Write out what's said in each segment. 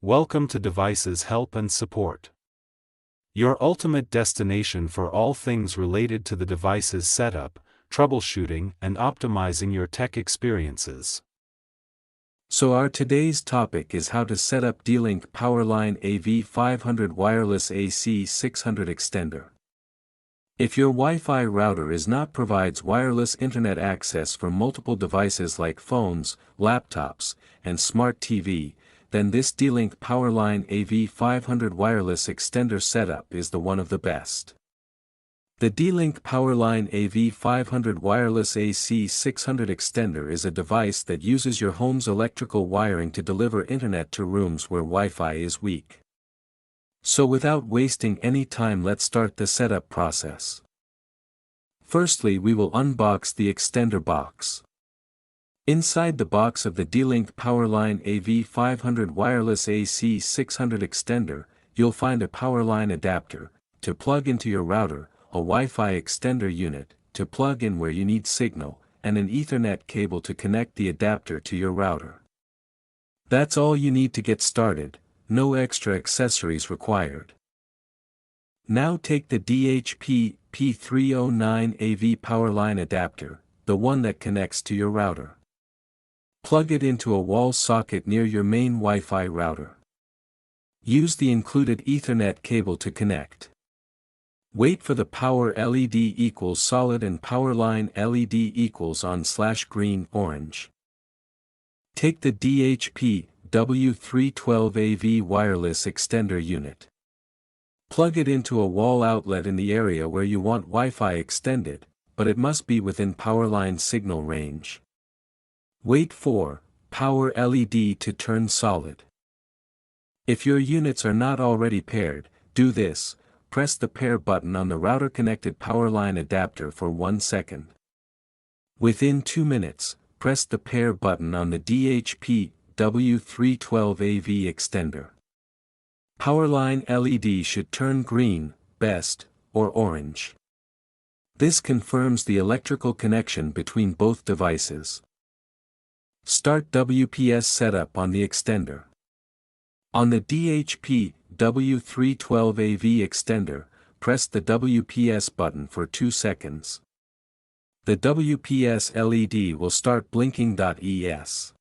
Welcome to Devices Help and Support, your ultimate destination for all things related to the device's setup, troubleshooting, and optimizing your tech experiences. So our today's topic is how to set up D-Link Powerline AV500 wireless AC600 extender. If your Wi-Fi router provides wireless internet access for multiple devices like phones, laptops, and smart TV, then this D-Link Powerline AV500 wireless extender setup is the one of the best. The D-Link Powerline AV500 wireless AC600 extender is a device that uses your home's electrical wiring to deliver internet to rooms where Wi-Fi is weak. So without wasting any time, let's start the setup process. Firstly, we will unbox the extender box. Inside the box of the D-Link Powerline AV500 wireless AC600 extender, you'll find a Powerline adapter to plug into your router, a Wi-Fi extender unit to plug in where you need signal, and an Ethernet cable to connect the adapter to your router. That's all you need to get started, no extra accessories required. Now take the DHP P309 AV Powerline adapter, the one that connects to your router. Plug it into a wall socket near your main Wi-Fi router. Use the included Ethernet cable to connect. Wait for the power LED equals solid and Powerline LED equals on/green/orange. Take the DHP W312 AV wireless extender unit. Plug it into a wall outlet in the area where you want Wi-Fi extended, but it must be within Powerline signal range. Wait for power LED to turn solid. If your units are not already paired, do this: press the pair button on the router-connected Powerline adapter for 1 second. Within 2 minutes, press the pair button on the DHP W312 AV extender. Powerline LED should turn green, best, or orange. This confirms the electrical connection between both devices. Start WPS setup on the extender. On the DHP W312 AV extender, press the WPS button for 2 seconds. The WPS LED will start blinking. Es.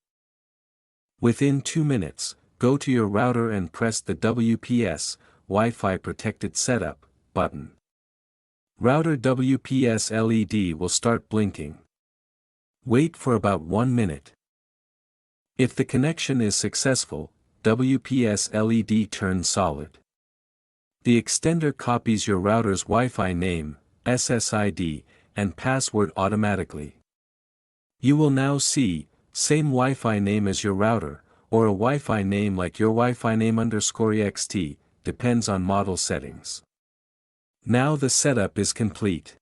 Within 2 minutes, go to your router and press the WPS Wi-Fi Protected Setup button. Router WPS LED will start blinking. Wait for about 1 minute. If the connection is successful, WPS LED turns solid. The extender copies your router's Wi-Fi name, SSID, and password automatically. You will now see same Wi-Fi name as your router, or a Wi-Fi name like your Wi-Fi name _ext, depends on model settings. Now the setup is complete.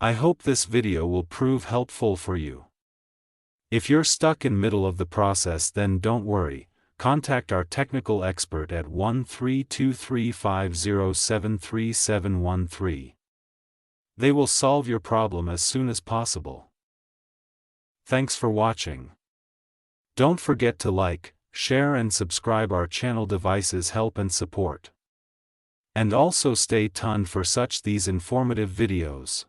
I hope this video will prove helpful for you. If you're stuck in middle of the process, then don't worry. Contact our technical expert at 132350733713. They will solve your problem as soon as possible. Thanks for watching. Don't forget to like, share and subscribe our channel Devices Help and Support. And also stay tuned for these informative videos.